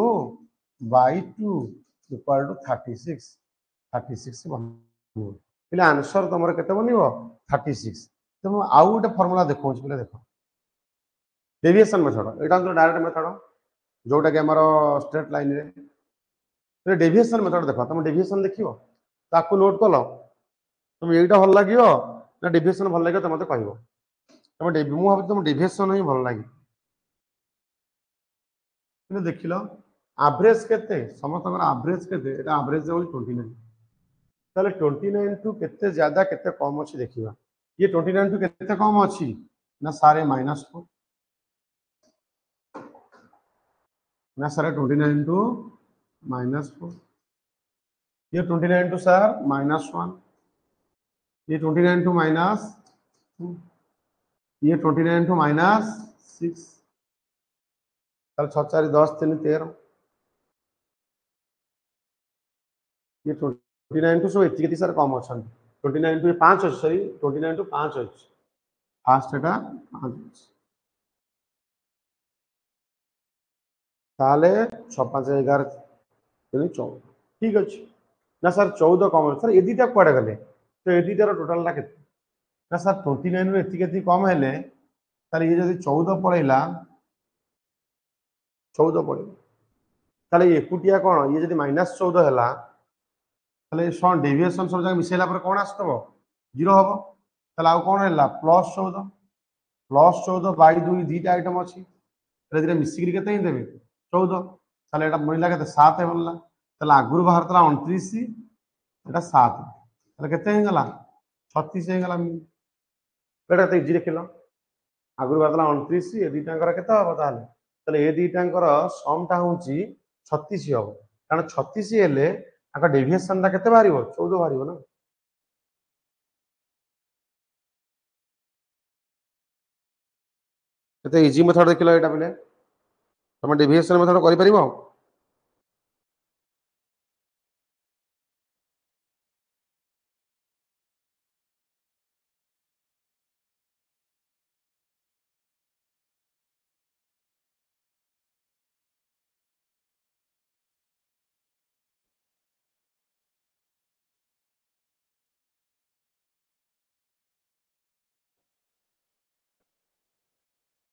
by 2 equal to 36 ବନିବ ପିଲେ ଆନ୍ସର ତମର କେତେ ବନିବ 36 ତେଣୁ ଆଉ ଗୋଟେ ଫର୍ମୁଲା ଦେଖଉଛି ପିଲେ ଦେଖ ଡେଭିଏସନ ମେଥଡ ଏଇଟା ହଉଛି ଡାଇରେକ୍ଟ ମେଥଡ ଯୋଉଟା କି ଆମର ଷ୍ଟ୍ରେଟ୍ ଲାଇନ ରେ ଡେଭିଏସନ ମେଥଡ ଦେଖ ତମ ଡେଭିଏସନ ଦେଖିବ ତାକୁ ନୋଟ କଲ তুমি এইটা ভাল লাগিব না ডেভিয়েশন ভাল লাগিব তুমি মতে কহিব তুমি ମୁଁ ଭାବୁଛି ତମ ଡେଭିଏସନ ହିଁ ଭଲ ଲାଗେ କିନ୍ତୁ ଦେଖିଲ ଆଭରେଜ କେତେ ସମସ୍ତଙ୍କର ଆଭରେଜ କେତେ এটা ଆଭରେଜ ହେଉଛି 29 ତାହେଲେ 29 ଟୁ କେତେ ज्यादा କେତେ କମ ଅଛି ଦେଖିବା ये 29 ଟୁ କେତେ କମ ଅଛି ନା ସାरे -4 ना सारे 29 टू -4 ये 29 टू सर -1 ये 29 टू -2 ये 29 टू -6 ताले 6 4 10 3 13 ये 29 टू सब एति सर कम अच्छा 29 टू 5 अच्छी सॉरी 29 टू 5 अच्छी फास्ट एटा 5 अच्छी ताले 6 5 11 14 ठीक अच्छे ना सर 14 कम सर ये दीटा कुआडे गले तो ये दीटार टोटालटा केते ना सर 29 रे एति कम हेले ताले ये जदी 14 पळैला 14 पड़े ताले एकुटिया कोन ये जदी -14 हैला ताले सॉन डेविएशन सब जगह मिसेला पर कोन आस्तबो 0 हबो ताले आउ कोन हैला +14 बाय 2 दीटा आइटम अछि ताले दिरे मिसिकरी केते हि देबे 14 ताले एटा मइला केते 7 बनला ताले आगुर बाहर तला 29 एटा 7 ताले केते हि गला 36 हे गला एटा ते इजी लिखिलो आगुर बाहर तला 29 ए दीटांकर केते हबो ताले ताले ए दीटांकर सम टा होउची 36 हबो कारण 36 हेले आका डेविएशन टा केते बारिबो 14 बारिबो ना केते इजी मेथड देखिलो एटा पिले तमे डेविएशन मेथड करि परिबो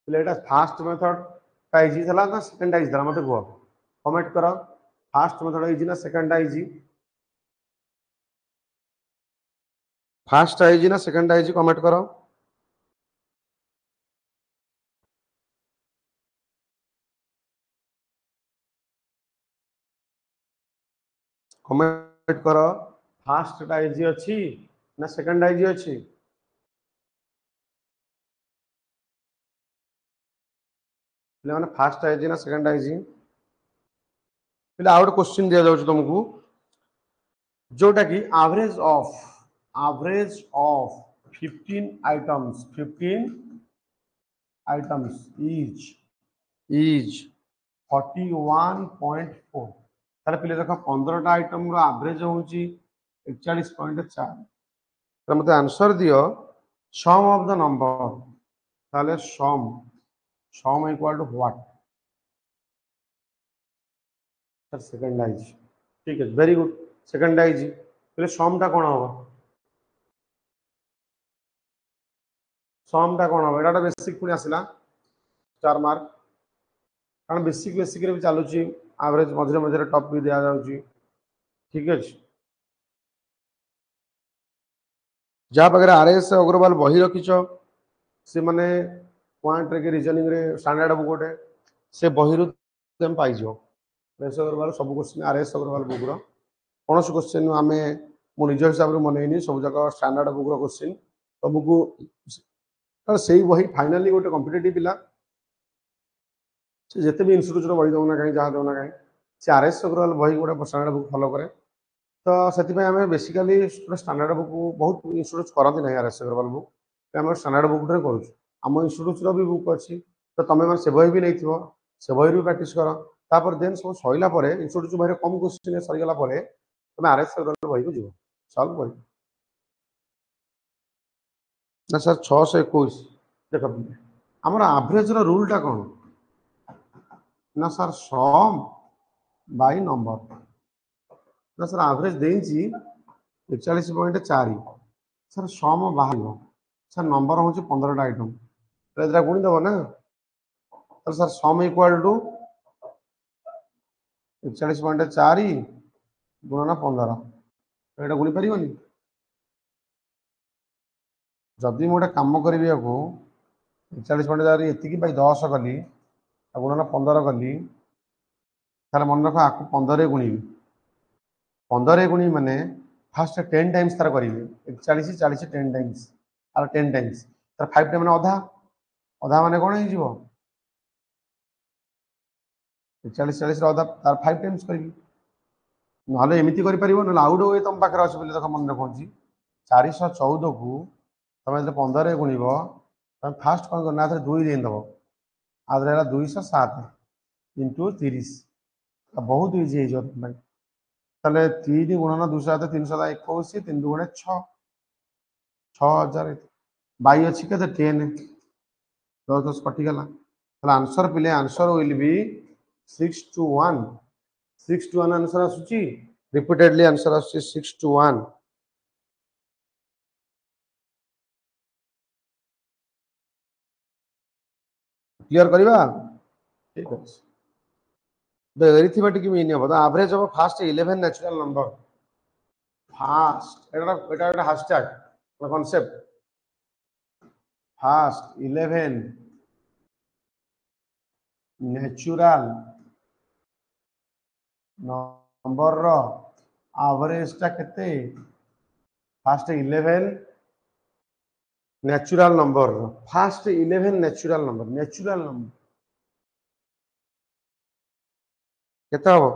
पिले एटा फास्ट मेथड का इजी थला ना सेकंड इजी थला मते को कमेंट करो फास्ट मेथड इजी ना सेकंड इजी फास्ट इजी ना सेकंड इजी कमेंट करो कमेंट करो फास्ट टा इजी अछि ना सेकंड इजी अछि पिले माने फास्ट इजी ना सेकंड इजी पिले आउट क्वेश्चन दिया जाउछ तुमको जोटा की एवरेज ऑफ 15 आइटम्स इज 41.4 ताले पिले देखो 15 टा आइटम रो एवरेज होउची 41.4 तो मते आंसर दियो सम ऑफ द नंबर ताले sum equal to what sir second eyes ठीक है वेरी गुड सेकंड आइज पिले सम टा कोन होबो सम टा कोन होबो एटा बेसिक पुनी आसिला 4 मार्क कारण बेसिक रे भी चालुची एवरेज मझरे मझरे टॉप भी दिया जाउची ठीक अछि जहाँ पाखे आरएस अग्रवाल बही रखिछ से माने पॉइंट रे रीजनिंग रे स्टैंडर्ड बुक गोटे से बही रु तुम पाइज आरएस अग्रवाल सब क्वेश्चन आरएस अग्रवाल बुक रो कौन क्वेश्चन आम मो निज हिसाब से मनईनी सब जाक स्टैंडर्ड बुक रो क्वेश्चन तुमको से बही फाइनाली गोटे कॉम्पिटिटिव पिला से जिते भी इन्स्टिट्यूट बही दौना कहीं जहाँ दौना कहीं से आरएस अग्रवाल बही गोटे स्टैंडर्ड बुक फॉलो करे तो से आम बेसिकाली स्टैंडर्ड बुक बहुत इन्स्टिट्यूट करती ना आरएस अग्रवाल बुक आम स्टैंडर्ड बुक टे करुँ आम इन्स्टिट्यूट भी बुक अच्छी तो तुम मैंने से बही भी नहीं थो से बही भी प्राक्ट कर तापर देन सब सरला इन्स्टिट्यूट बही कम क्वेश्चन सरीगला तुम आरएस अग्रवाल बही को जीव सल्व कर ना सर 621 देख आमर एवरेज रूलटा कौन ना सर सम बाय नंबर ना सर एवरेज देची 41.4 सर सम बाहर सर नंबर हूँ 15टा आइटम तो गुणी दब ना तो सर सम इक्वाल टू 41.4 गुणन 15 तो ये गुणी पार जदि गोटे कम करी 41.4 ये 10 कली गुणन 15 कली मन रख आपको 15 गुणी 15 गुणी माने फास्ट 10 टाइम्स तार करेंगे 41 40 10 टाइम्स आर 10 टाइम्स तार 5 टाइम अधा अधा माने कौन हो 40 40 अधा तार 5 टाइम्स करी ना एमती कर आउट वे तुम पाखे अच्छे बोले देख मन रखुची 414 को तुम 15 गुणब तुम फास्ट कौन करना 2 देदब आदि 207 इंटू 30 बहुत इजी हो ताले 3 गुणन 207 300 21 3 गुणे 6 6000 बाई अच्छी के 10 10 10 कटिगला आंसर पिले answer will be 6 to 1 6 to 1 answer आसुची रिपीटेडली आंसर आसुची 6 to 1 क्लियर करिवा ठीक है the arithmetic mean of the average of first 11 natural number fast এটা hashtag concept first 11 natural number रो average टा केते first 11 natural number first 11 natural number केते हो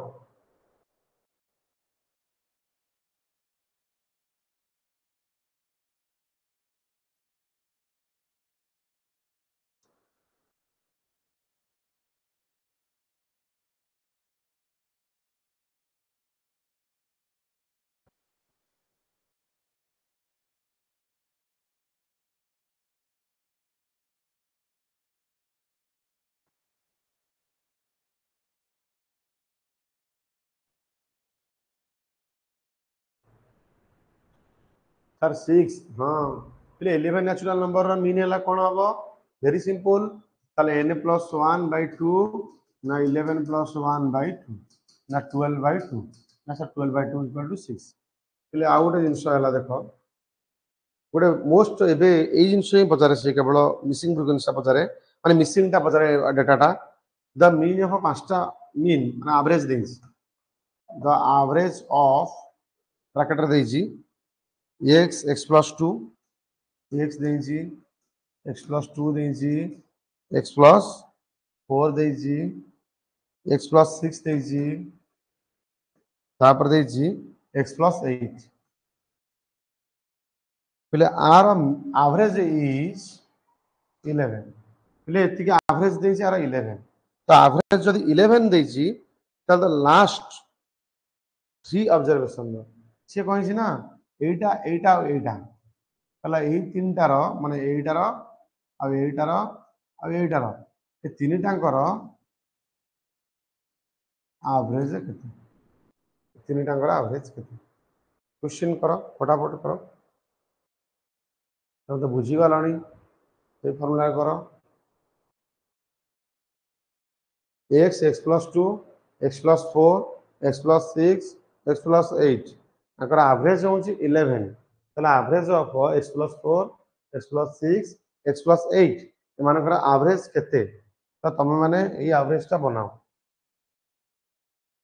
sir 6 हाँ पहले 11 नेचुरल नंबर रो मीन हैला कोन हबो वेरी सिंपल ताले n plus 1 by 2 ना 11 plus 1 by 2 ना 12 by 2 ना सर 12 by 2 equal to 6 पहले आउ गोटे जिनस हैला देखो गोटे मोस्ट एबे एई जिनस ही पचारे से केवल मिसिंग फ्रीक्वेंसी पचारे माने मिसिंग टा पचारे डाटाटा द मीन ऑफ पांचटा मीन माने एवरेज देइस द एवरेज ऑफ ब्रैकेट देइजी x x plus 2 x देइजी x plus 2 देइजी x plus 4 देइजी x plus 6 देइजी तापर देइजी x plus 8 पहले आर एवरेज इज 11 पहले एति के एवरेज देइजी आर 11 तो एवरेज जदी 11 देइजी त लास्ट 3 ऑब्जर्वेशन से कहि छी ना एटा एटा एटा कला ए तीनटार माने एटार आ एटार आ एटार ए तीन टांकर एवरेज केते तीन टांकर एवरेज केते क्वेश्चन करो फटाफट करो तो बुझी गलानी ए फार्मूला करो x x plus 2 x plus 4 x plus 6 x plus 8 अगर एवरेज होची 11 ताले average of x + 4 x + 6 x + 8 एमानकर एवरेज केते तो तुम माने ए एवरेज टा बनाओ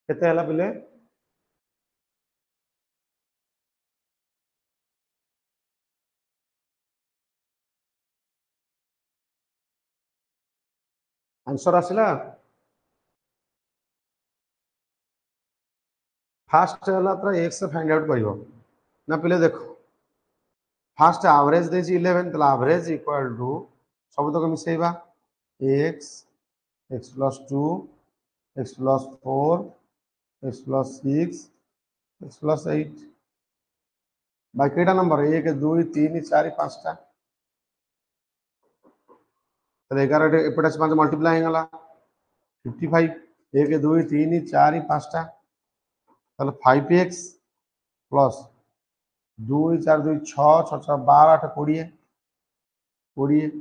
केते हला पिले आंसर आसिला फास्ट हला तो x फाइंड आउट करिवो ना पिले देखो फास्ट एवरेज देछि 11 तो एवरेज इक्वल टू सब तक मिसेइबा x x + 2 x + 4 x + 6 x + 8 बाकीटा number 1 2 3 4 5 टा तो 11 एपटा से 5 मल्टीप्लाई होगला 55 1 2 3 4 5 टा ताले 5x प्लस 2 4 2 6 6 6 12 8 20 20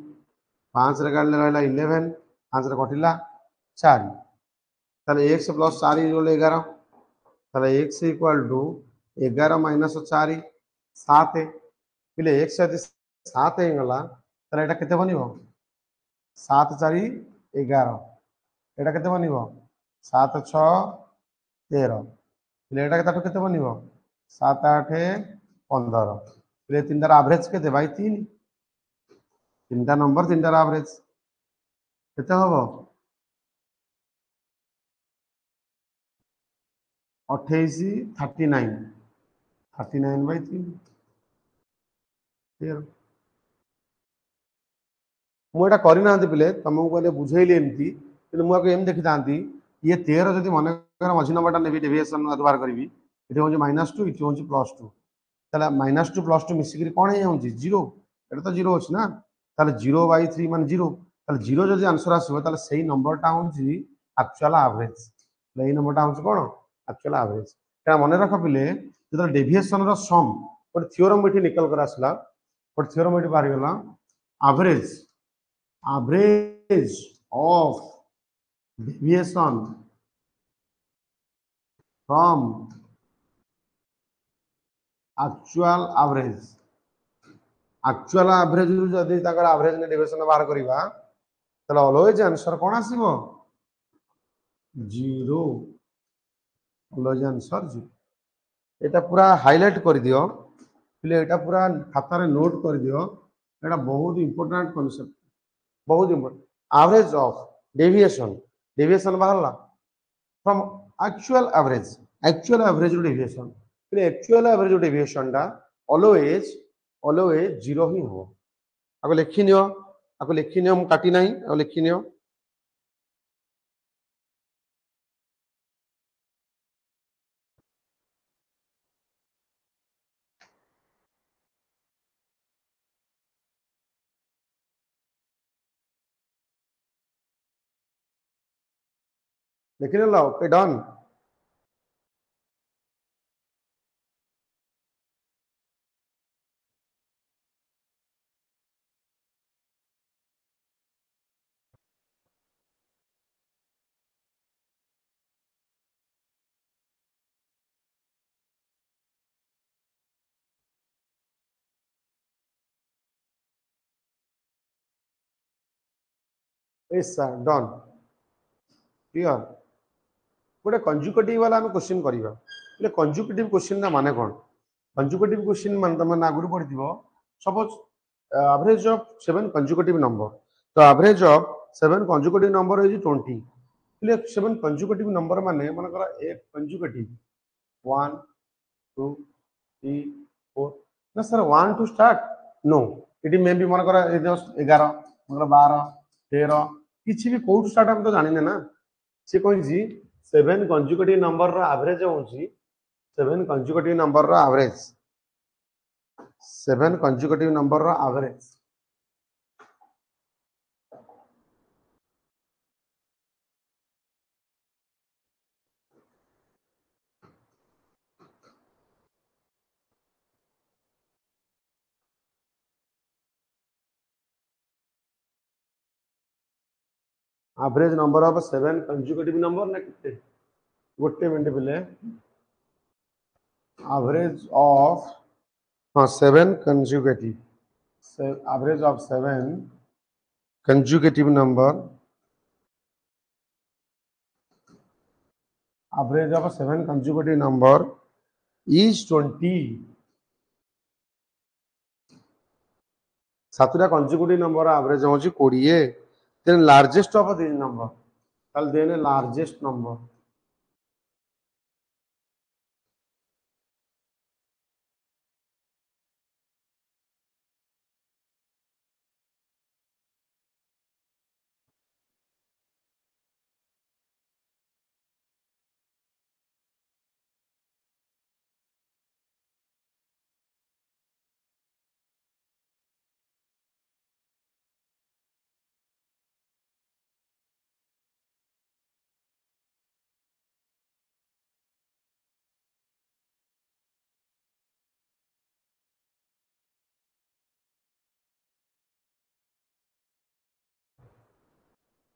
5 रे काढले रहला 11 5 रे कटिला 4 ताले x + 4 = 11 ताले x = 11 - 4 7 पिले x यदि 7 हेगला ताले एटा केते बनिवो 7 4 11 एटा केते बनिवो 7 6 13 पिले एटा केते बनिवो 7 8 15 पिले तीनटा एवरेज केते भाई 3 तीनटा नंबर तीनटा एवरेज केते हबो 28 39 39/3 क्लियर मुझे करी ना पिले तुमको कहले बुझेली एमती कि मुझे एम देखी था ये 13 जदि मन मझी नंबर ने डेविएशन व्यवहार करी ये हूँ -2 ये हूँ +2 ताला -2 +2 मिसिक कौन हो जीरो एटा तो जीरो अच्छी ना ताले 0/3 मान 0 ताले 0 जदि आंसर आसो ताले सेही नंबरटा हूँ एक्चुअल एवरेज ये नंबरटा हूँ कौन एक्चुअल एवरेज क्या मन रख पिले जो डेविएशन सम गोटे थ्योरम ये निकल कर आसला गोटे थ्योरम ये बाहरी गला average average of deviation from actual average जदि ताकर average ने deviation बाहर करिवा तले always आंसर कोन आसीबो 0 always आंसर 0 एटा पूरा हाईलाइट कर दियो फिर एटा पूरा खाता रे नोट कर दियो एटा बहुत इंपोर्टेंट कांसेप्ट बहुत इंपोर्टेंट एवरेज ऑफ डेविएशन बाहरला फ्रॉम एक्चुअल एवरेज डेविएशन फिर एक्चुअल एवरेज डेविएशन टा ऑलवेज 0 ही हो आको लिखि नियो मु काटी नाही आको लिखि नियो लिखि लो okay done yes sir done clear गोटे कंजुकेटिव वाला हम क्वेश्चन करिवा ले कंजुकेटिव क्वेश्चन ना माने कोन कंजुकेटिव क्वेश्चन मान तमन आगुर पढ़िथिबो suppose average of 7 conjugative number तो average of 7 conjugative number is 20 ले 7 कंजुकेटिव नंबर माने मन करा एक कंजुकेटिव 1 2 3 4 ना sir 1 to start no it may be मन करा 11 मन 12 13 किछि भी कोड स्टार्ट हम तो जानिने ना से कहि 7 कंजुकेटिव नंबर रो एवरेज होउची 7 कंजुकेटिव नंबर रो एवरेज 7 कंजुकेटिव नंबर रो average average number of 7 conjugative number ना कितने गोटे मिनट बिले एवरेज ऑफ हाँ 7 conjugative, average of 7 consecutive number, average of 7 consecutive number is 20. सातटा consecutive number average होची 20. then largest of these number, ताल then largest number,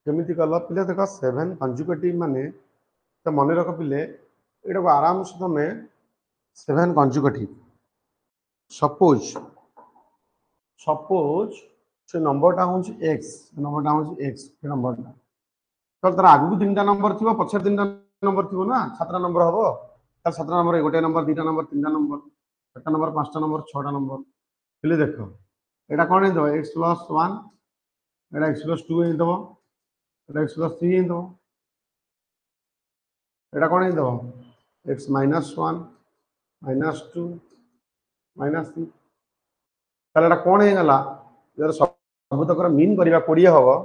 केमिति कल पिले देखो 7 कंजुगेटिव माने तो मन रख पिले एटा को आराम से तमे 7 कंजुगेटिव सपोज से नंबर टा होची x, नंबर टा होची x के नंबर टा तो तार आगु तीनटा नंबर थिबो पछे तीनटा नंबर थिबो ना सातटा नंबर हबो तार सातटा नंबर गोटे नंबर दुटा नंबर तीनटा नंबर चारटा नंबर पांचटा नंबर छटा नंबर पिले देखो एटा कोन हे दो x + 1 एटा x + 2 हे दो एटा x + 3 हे दो एटा कोन हे दो x - 1 -2 -3 ताले एटा कोन हे गला जर सब तकर मीन करिवा 20 हबो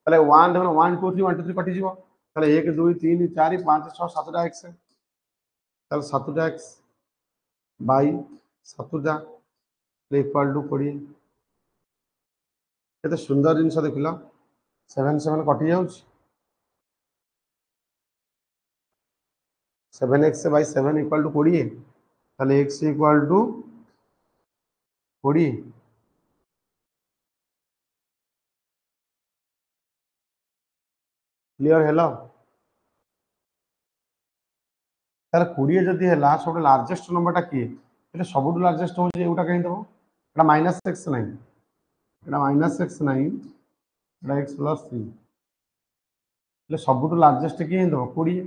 ताले 1 देखो 1 2 3 1 2 3 कटि जीवो ताले 1 2 3 4 5 6 7टा x ताले 7टा x बाई 7टा इक्वल टू 20 केते सुंदर जिंस देखिला 7 7 कटि जाउछ 7x by 7 equal to 20 ताले x equal to 20 क्लियर हेला ताले 20 जदी हेला सब लार्जेस्ट नंबर टा की एटा सबटु लार्जेस्ट हो जे एटा कहि दबो एटा -x नहीं एटा -x नहीं एटा x + 3 ले सबटु लार्जेस्ट की हे दबो 20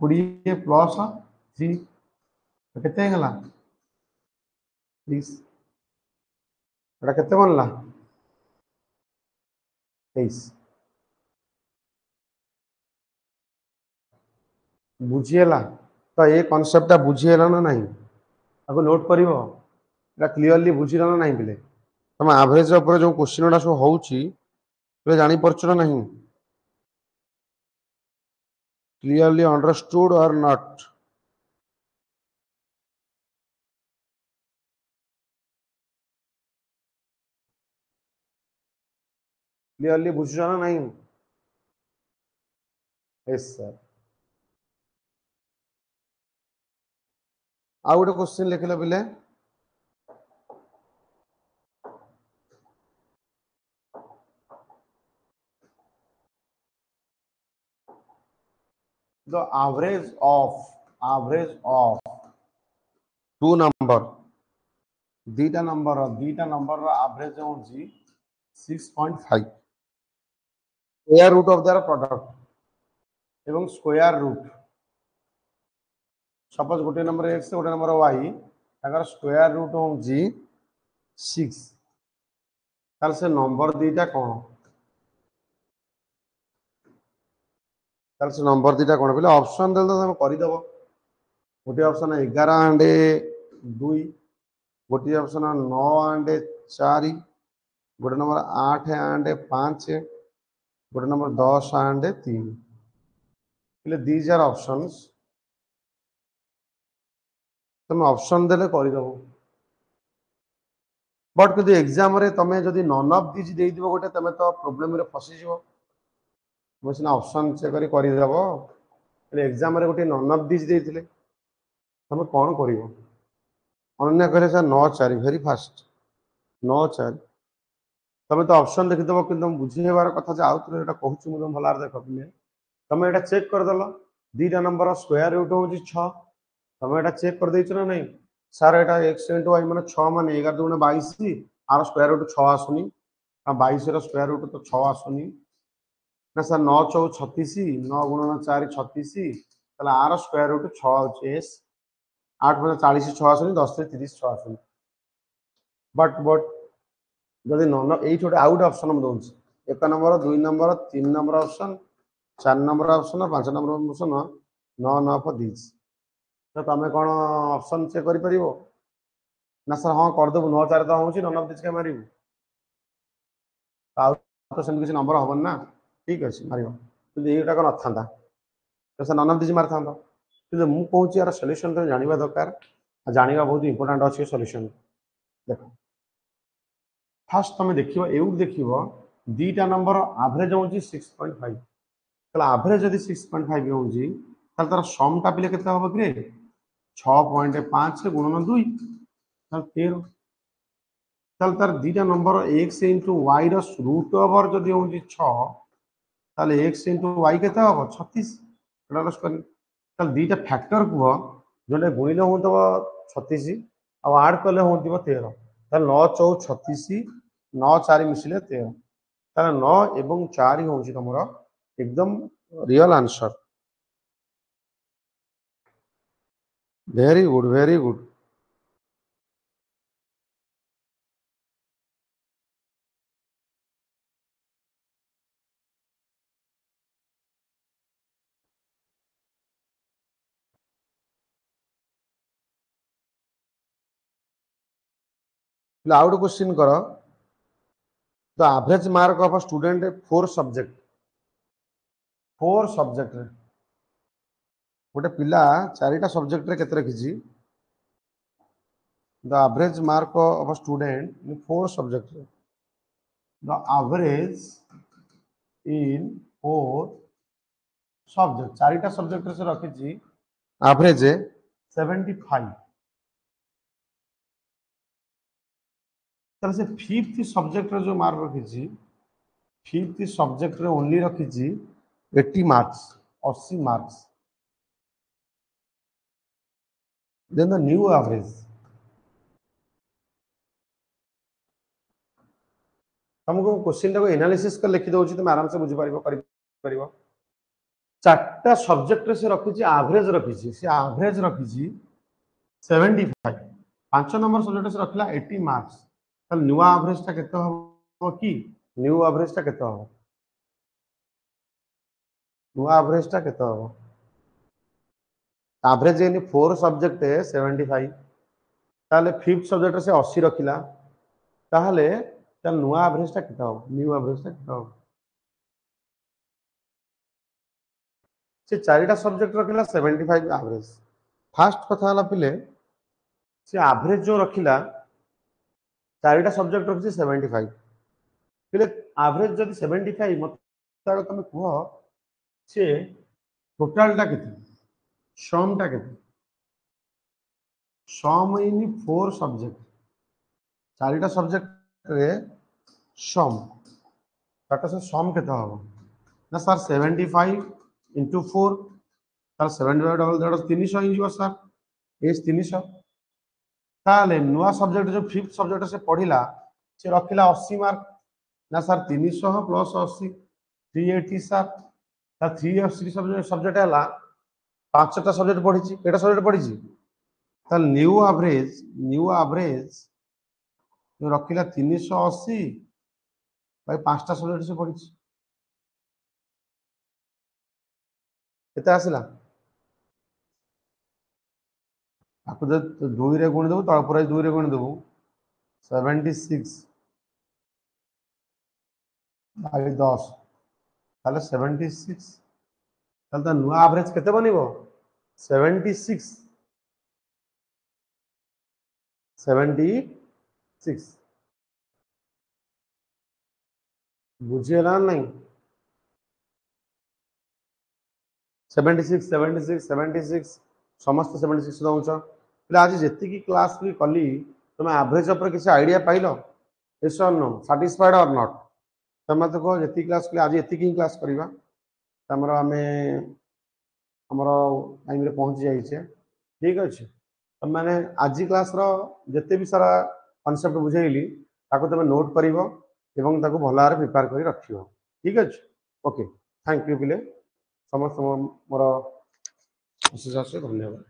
20 प्लस 3 केते हेला 30 एटा केते बनला 23 बुझिएला तो ये कांसेप्ट टा बुझिएला ना नहीं आको नोट करिवो एटा क्लियरली बुझिला ना नहीं बिले तम एवरेज ऊपर जो क्वेश्चन डा सो होउची बे जानि परछ ना नहीं क्लियरली अंडरस्टूड और नॉट क्लियरली बुझिला ना नहीं यस सर आ गोटे क्वेश्चन लिखिला बिले the average of two number दीटा नंबर एवरेज होची 6.5 square root of their product एवं स्क्वायर रूट सपोज गोटे नंबर x गोटे नंबर y ताकर स्क्वायर रूट होची 6 ताल से नंबर दीटा कोन ताल से नंबर दीटा कोन पहले ऑप्शन देल तो हम करि दबो गोटे ऑप्शन 11 एंड 2 गोटे ऑप्शन 9 एंड 4 गोटे नंबर 8 एंड 5 गोटे नंबर 10 एंड 3 पहले दीज आर ऑप्शंस तुम ऑप्शन देले करि दबो बट कदी एग्जाम रे तमे जदी नन ऑफ दीज देई दिबो गोटे तमे तो प्रॉब्लम रे फसी जिवो मसिना ऑप्शन चेक करि दबो पहले एग्जाम रे गोटे नन ऑफ दीज देइथिले तमे कोन करिवो अन्य करे सर 9 4 वेरी फास्ट 9 4 तमे तो ऑप्शन देखि दबो कि तुम बुझी हेबार कथा जे आउत एटा कहूछु मु भलार देख पिले तमे एटा चेक कर दलो दीटा नंबर स्क्वायर रूट होची 6 तुम एटा चेक कर देइछ ना नहीं सर एटा x * y माने 6 माने 11 * 2 = 22 आर स्क्वायर रूट 6 आसुनी आ 22 रो स्क्वायर रूट तो 6 आसुनी ना सर 9 * 4 = 36 9 * 4 = 36 ताले आर स्क्वायर रूट 6 होचे s 8 * 40 6 आसुनी 10 * 30 6 आसुनी बट जदि नन एई छोटे आउट ऑप्शन हम दोछ 1 number 2 number 3 number option 4 number option 5 number option 9 9 पर दीज तो तुम कौन ऑप्शन चेक कर परिबो ना सर हाँ कर देबु 9 4 तो होउची 9 9 के मारिबु आउ तो सेम किसी नंबर हबन ना ठीक अछि मारिबो কিন্তু এইটা কোন নথান্তা তো সে নন অফ দিস মারথান্তা কিন্তু মু কହୁची यार सॉल्यूशन तो जानिबा दरकार आ जानिबा बहुत इंपोर्टेंट अछि सॉल्यूशन देखो फास्ट तुम देखिबो एउ देखिबो दीटा नंबर एवरेज होउची 6.5 तला एवरेज यदि 6.5 होउची तल तार सम टा पिले केते होबो कि 6.5 गुणन 2 तल 13 तल तार दीटा नंबर x * y रो रूट ओवर जदि होउची 6 तल x * y केते होबो 36 एटा स्क्वायर तल दीटा फैक्टर को जोले गुणिले होतबो 36 आ ऐड करले होतबो 13 तल 9 4 36 9 4 मिसिले 13 तल 9 एवं 4 होउची तमरो एकदम real answer very good very good out question करो the average mark of a student 4 subject रे गोटे पिला 4टा सब्जेक्ट रे केते रखिछि the average mark of a student in 4 subject रे द एवरेज इन 4 सब्जेक्ट 4टा सब्जेक्ट रे से रखिछि एवरेज 75 तब से फिफ्थ सब्जेक्ट रे जो मार्क रखिछि फिफ्थ सब्जेक्ट रे ओनली रखिछि 80 marks 80 marks then the new average तुमको क्वेश्चन को एनालिसिस कर लिखि दउछि तुम आराम से बुझि परिबो करि परिबो चारटा सब्जेक्ट रे से रखिछि एवरेज रखिछि से एवरेज रखिछि 75 पांच नंबर सब्जेक्ट से रखला 80 मार्क्स त न्यू एवरेज ता केते हो कि न्यू एवरेज ता केते हो न्यू एवरेज ता केते हो एवरेज इन 4 सब्जेक्ट 75 ताले फिफ्थ सब्जेक्ट से 80 रखिला ताहले ताल न्यू एवरेज ता केते हो न्यू एवरेज ता केते हो से चारिटा सब्जेक्ट रखिला 75 एवरेज फास्ट कथा हला पिले से एवरेज जो रखिला चारिटा सब्जेक्ट रखिछि 75 पिले एवरेज जदि 75 मत तार तुम कहो से टोटल टा केते सम टा केते सम इन 4 सब्जेक्ट चारिटा सब्जेक्ट रे सम ताटा से सम केते हो ना सर 75 into 4 तार 75 डबल दैट 300 हि जीव सर एस 300 ताले नुवा सब्जेक्ट जो फिफ्थ सब्जेक्ट से पढ़िला से रखिला 80 मार्क ना सर 300 प्लस 80 380 सर ता 380 सब्जेक्ट हला पांचटा सब्जेक्ट पढ़िछि केटा सब्जेक्ट पढ़िछि ताल न्यू एवरेज जो रखिला 380 भाई पांचटा सब्जेक्ट से पढ़िछि केते आसिला आपको जब 2 रे गुण देबो त ऊपर 2 रे गुण देबो 76 भाग 10 ताले 76 ताले त नुआ एवरेज केते बनिबो 76 बुझिएला नहीं 76 समस्त 76 दउछ એટલે आज जेति की क्लास भी कली तुम एवरेज ऊपर किसी आईडिया पाइलो यस और नो सैटिस्फाइड और नॉट तुम तो कहो जेति क्लास कली आज एति की क्लास करबा हमरा हमें हमरो टाइम रे पहुंच जाई छे ठीक अच्छे मैंने आज क्लास रो जिते भी सारा कॉन्सेप्ट बुझेली ताको तुम नोट करिवो एवं ताको भल भाव प्रिपेयर कर रखियो ठीक अच्छे ओके थैंक यू पिले समस्त मोर अशेष धन्यवाद।